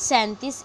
37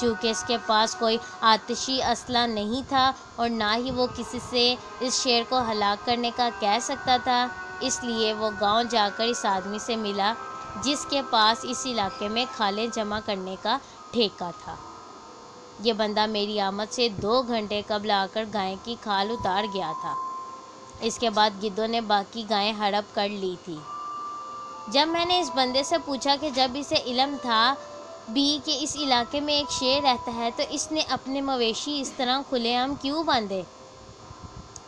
چونکہ اس کے پاس کوئی آتشی اسلحہ نہیں تھا اور نہ ہی وہ کسی سے اس شیر کو ہلاک کرنے کا کہہ سکتا تھا، اس لیے وہ گاؤں جا کر اس آدمی سے ملا جس کے پاس اس علاقے میں کھالیں جمع کرنے کا ٹھیکہ تھا۔ یہ بندہ میری آمد سے 2 گھنٹے قبل آ کر گائے کی کھال اتار گیا تھا۔ اس کے بعد گدھوں نے باقی گائیں ہڑپ کر لی تھی۔ جب میں نے اس بندے سے پوچھا کہ جب اسے علم تھا بھی کہ اس علاقے میں ایک شیر رہتا ہے تو اس نے اپنے مویشی اس طرح کھلے عام کیوں باندھے،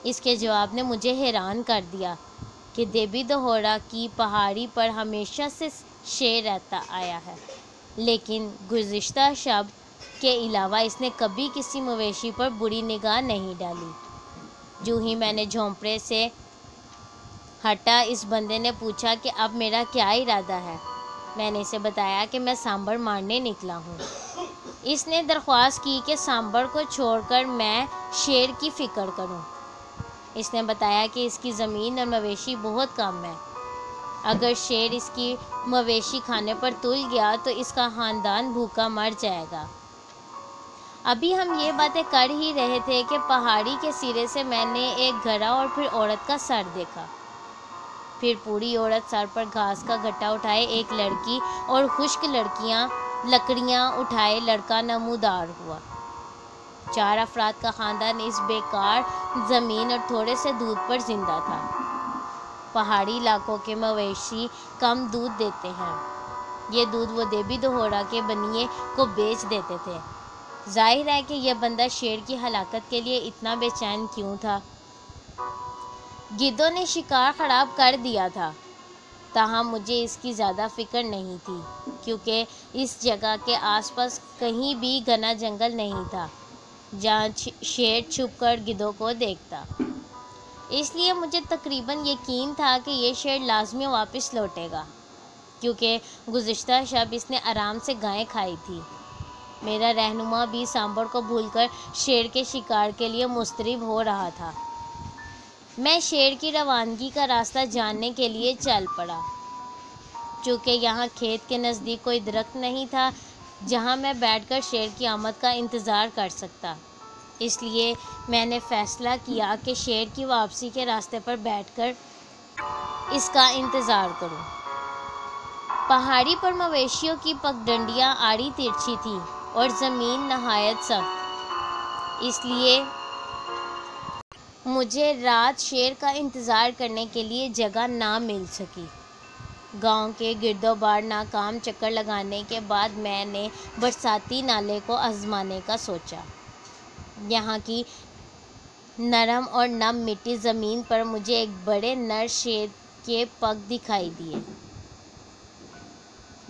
اس کے جواب نے مجھے حیران کر دیا کہ دیبی دہوڑا کی پہاڑی پر ہمیشہ سے شیر رہتا آیا ہے، لیکن گزشتہ شب کے علاوہ اس نے کبھی کسی مویشی پر بری نگاہ نہیں ڈالی۔ جو ہی میں نے جھونپڑے سے ہٹا اس بندے نے پوچھا کہ اب میرا کیا ارادہ ہے۔ میں نے اسے بتایا کہ میں سانبر مارنے نکلا ہوں۔ اس نے درخواست کی کہ سانبر کو چھوڑ کر میں شیر کی فکر کروں۔ اس نے بتایا کہ اس کی زمین اور مویشی بہت کم ہے، اگر شیر اس کی مویشی کھانے پر تل گیا تو اس کا خاندان بھوکا مر جائے گا۔ ابھی ہم یہ باتیں کر ہی رہے تھے کہ پہاڑی کے سرے سے میں نے ایک گھڑا اور پھر عورت کا سر دیکھا، پھر پوری عورت سر پر گھاس کا گٹا اٹھائے ایک لڑکی اور خشک لکڑیاں اٹھائے لڑکا نمودار ہوا۔ 4 افراد کا خاندان اس بیکار زمین اور تھوڑے سے دودھ پر زندہ تھا۔ پہاڑی علاقوں کے مویشی کم دودھ دیتے ہیں، یہ دودھ وہ دیبی دہوڑا کے بنیے کو بیچ دیتے تھے۔ ظاہر ہے کہ یہ بندہ شیر کی ہلاکت کے لیے اتنا بے چین کیوں تھا۔ گدھوں نے شکار خراب کر دیا تھا، تاہم مجھے اس کی زیادہ فکر نہیں تھی کیونکہ اس جگہ کے آس پاس کہیں بھی گھنا جنگل نہیں تھا جہاں شیر چھپ کر گدھوں کو دیکھتا۔ اس لیے مجھے تقریباً یقین تھا کہ یہ شیر لازمی واپس لوٹے گا کیونکہ گزشتہ شب اس نے آرام سے گائیں کھائی تھی۔ میرا رہنما بھی سانبر کو بھول کر شیر کے شکار کے لیے مضطرب ہو رہا تھا۔ میں شیر کی روانگی کا راستہ جاننے کے لیے چل پڑا۔ چونکہ یہاں کھیت کے نزدیک کوئی درخت نہیں تھا جہاں میں بیٹھ کر شیر کی آمد کا انتظار کر سکتا، اس لیے میں نے فیصلہ کیا کہ شیر کی واپسی کے راستے پر بیٹھ کر اس کا انتظار کروں۔ پہاڑی پر مویشیوں کی پگڈنڈیاں آڑی ترچھی تھیں اور زمین نہایت سخت، اس لیے مجھے رات شیر کا انتظار کرنے کے لیے جگہ نہ مل سکی۔ گاؤں کے گرد و بار ناکام چکر لگانے کے بعد میں نے برساتی نالے کو آزمانے کا سوچا۔ یہاں کی نرم اور نم مٹی زمین پر مجھے ایک بڑے نر شیر کے پگ دکھائی دیے۔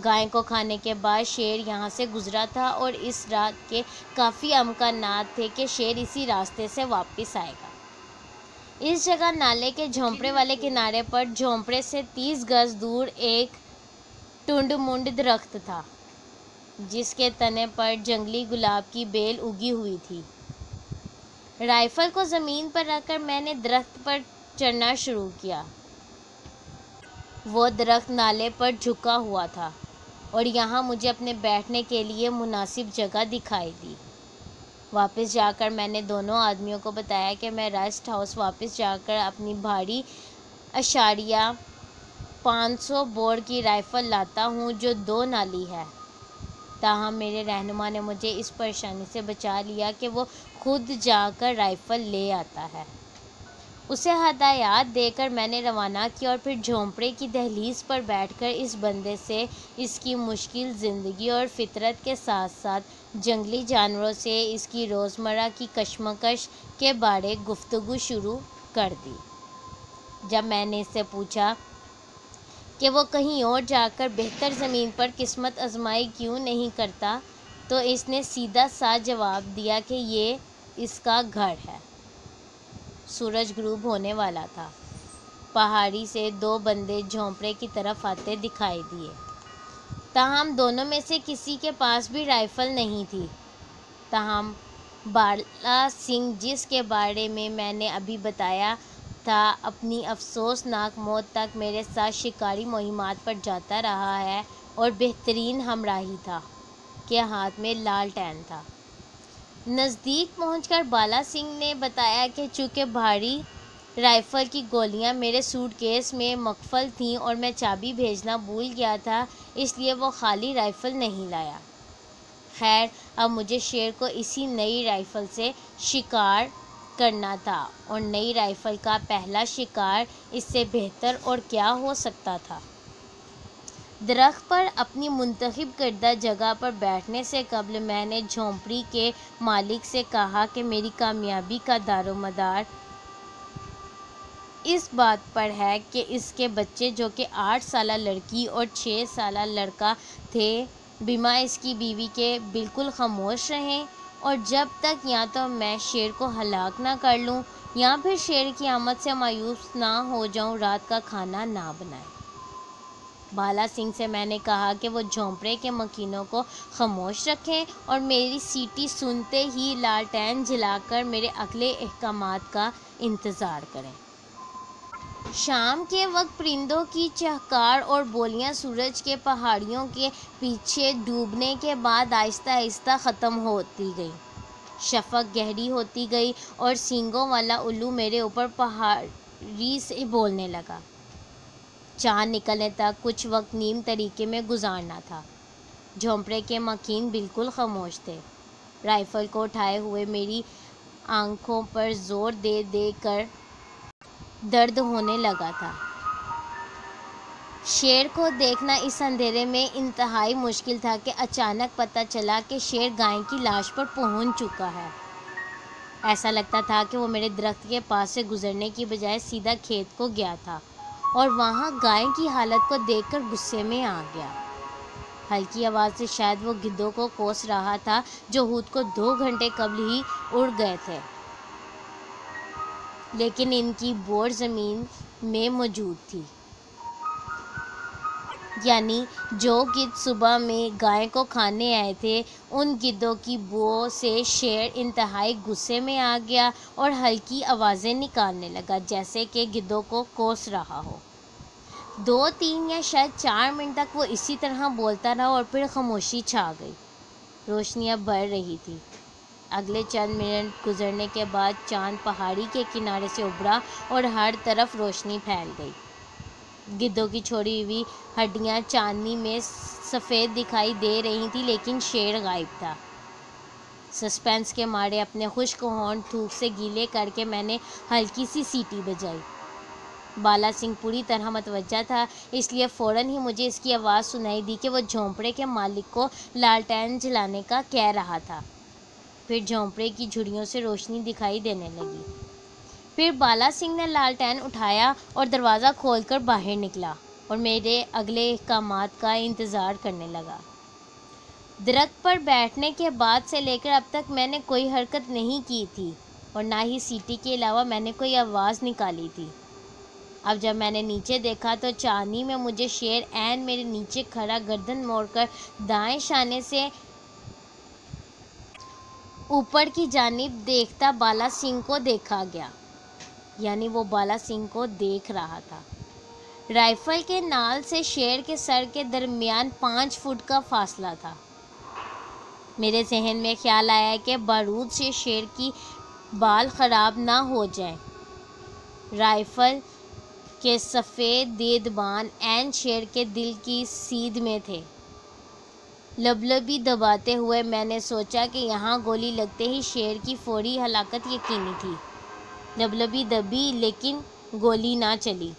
گائے کو کھانے کے بعد شیر یہاں سے گزرا تھا اور اس رات کے کافی امکانات تھے کہ شیر اسی راستے سے واپس آئے گا۔ اس جگہ نالے کے جھونپڑے والے کنارے پر جھونپڑے سے 30 گز دور ایک ٹنڈ منڈ درخت تھا جس کے تنے پر جنگلی گلاب کی بیل اگی ہوئی تھی۔ رائفل کو زمین پر رکھ کر میں نے درخت پر چڑھنا شروع کیا۔ وہ درخت نالے پر جھکا ہوا تھا اور یہاں مجھے اپنے بیٹھنے کے لیے مناسب جگہ دکھائی دی۔ واپس جا کر میں نے دونوں آدمیوں کو بتایا کہ میں ریسٹ ہاؤس واپس جا کر اپنی بھاری 500 بور کی رائفل لاتا ہوں جو 2 نالی ہے۔ تاہم میرے رہنما نے مجھے اس پریشانی سے بچا لیا کہ وہ خود جا کر رائفل لے آتا ہے۔ اسے ہدایات دے کر میں نے روانہ کیا اور پھر جھونپڑے کی دہلیز پر بیٹھ کر اس بندے سے اس کی مشکل زندگی اور فطرت کے ساتھ ساتھ جنگلی جانوروں سے اس کی روزمرہ کی کشمکش کے بارے گفتگو شروع کر دی۔ جب میں نے اس سے پوچھا کہ وہ کہیں اور جا کر بہتر زمین پر قسمت آزمائی کیوں نہیں کرتا تو اس نے سیدھا سا جواب دیا کہ یہ اس کا گھر ہے۔ سورج غروب ہونے والا تھا۔ پہاڑی سے 2 بندے جھونپڑے کی طرف آتے دکھائی دیے، تاہم دونوں میں سے کسی کے پاس بھی رائفل نہیں تھی۔ تاہم بالا سنگھ جس کے بارے میں نے ابھی بتایا تھا اپنی افسوسناک موت تک میرے ساتھ شکاری مہمات پر جاتا رہا ہے اور بہترین ہمراہی تھا۔ کے ہاتھ میں لالٹین تھا۔ نزدیک پہنچ کر بالا سنگھ نے بتایا کہ چونکہ بھاری رائفل کی گولیاں میرے سوٹ کیس میں مقفل تھیں اور میں چابی بھیجنا بھول گیا تھا، اس لیے وہ خالی رائفل نہیں لایا۔ خیر، اب مجھے شیر کو اسی نئی رائفل سے شکار کرنا تھا، اور نئی رائفل کا پہلا شکار اس سے بہتر اور کیا ہو سکتا تھا۔ درخت پر اپنی منتخب کردہ جگہ پر بیٹھنے سے قبل میں نے جھونپڑی کے مالک سے کہا کہ میری کامیابی کا دارومدار اس بات پر ہے کہ اس کے بچے، جو کہ 8 سالہ لڑکی اور 6 سالہ لڑکا تھے، بما اس کی بیوی کے بالکل خاموش رہیں، اور جب تک یا تو میں شیر کو ہلاک نہ کر لوں یا پھر شیر کی آمد سے مایوس نہ ہو جاؤں، رات کا کھانا نہ بنائیں۔ بالا سنگھ سے میں نے کہا کہ وہ جھونپڑے کے مکینوں کو خاموش رکھیں اور میری سیٹی سنتے ہی لالٹین جلا کر میرے اگلے احکامات کا انتظار کریں۔ شام کے وقت پرندوں کی چہکار اور بولیاں سورج کے پہاڑیوں کے پیچھے ڈوبنے کے بعد آہستہ آہستہ ختم ہوتی گئیں۔ شفق گہری ہوتی گئی اور سینگوں والا الو میرے اوپر پہاڑی سے بولنے لگا۔ چاند نکلنے تک کچھ وقت نیم طریقے میں گزارنا تھا۔ جھونپڑے کے مکین بالکل خاموش تھے۔ رائفل کو اٹھائے ہوئے میری آنکھوں پر زور دے دے کر درد ہونے لگا تھا۔ شیر کو دیکھنا اس اندھیرے میں انتہائی مشکل تھا کہ اچانک پتہ چلا کہ شیر گائے کی لاش پر پہنچ چکا ہے۔ ایسا لگتا تھا کہ وہ میرے درخت کے پاس سے گزرنے کی بجائے سیدھا کھیت کو گیا تھا اور وہاں گائے کی حالت کو دیکھ کر غصے میں آ گیا۔ ہلکی آواز سے شاید وہ گدھوں کو کوس رہا تھا جو ہود کو 2 گھنٹے قبل ہی اڑ گئے تھے، لیکن ان کی بوڑ زمین میں موجود تھی۔ یعنی جو گدھ صبح میں گائے کو کھانے آئے تھے، ان گدھوں کی بو سے شیر انتہائی غصے میں آ گیا اور ہلکی آوازیں نکالنے لگا جیسے کہ گدھوں کو کوس رہا ہو۔ 2، 3 یا شاید 4 منٹ تک وہ اسی طرح بولتا رہا اور پھر خاموشی چھا گئی۔ روشنی اب بڑھ رہی تھی۔ اگلے چند منٹ گزرنے کے بعد چاند پہاڑی کے کنارے سے ابھرا اور ہر طرف روشنی پھیل گئی۔ گدھوں کی چھوڑی ہوئی ہڈیاں چاندنی میں سفید دکھائی دے رہی تھیں، لیکن شیر غائب تھا۔ سسپینس کے مارے اپنے خشک ہونٹ تھوک سے گیلے کر کے میں نے ہلکی سی سیٹی بجائی۔ بالا سنگھ پوری طرح متوجہ تھا، اس لیے فوراً ہی مجھے اس کی آواز سنائی دی کہ وہ جھونپڑے کے مالک کو لالٹین جلانے کا کہہ رہا تھا۔ پھر جھونپڑے کی جھریوں سے روشنی دکھائی دینے لگی۔ پھر بالا سنگھ نے لالٹین اٹھایا اور دروازہ کھول کر باہر نکلا اور میرے اگلے احکامات کا انتظار کرنے لگا۔ درخت پر بیٹھنے کے بعد سے لے کر اب تک میں نے کوئی حرکت نہیں کی تھی اور نہ ہی سیٹی کے علاوہ میں نے کوئی آواز نکالی تھی۔ اب جب میں نے نیچے دیکھا تو چاندنی میں مجھے شیر عین میرے نیچے کھڑا گردن موڑ کر دائیں شانے سے اوپر کی جانب دیکھتا بالا سنگھ کو دیکھا گیا، یعنی وہ بالا سنگھ کو دیکھ رہا تھا۔ رائفل کے نال سے شیر کے سر کے درمیان 5 فٹ کا فاصلہ تھا۔ میرے ذہن میں خیال آیا کہ بارود سے شیر کی بال خراب نہ ہو جائیں۔ رائفل کے سفید دیدبان عین شیر کے دل کی سیدھ میں تھے۔ لبلبی دباتے ہوئے میں نے سوچا کہ یہاں گولی لگتے ہی شیر کی فوری ہلاکت یقینی تھی۔ لبلبی دبی لیکن گولی نہ چلی۔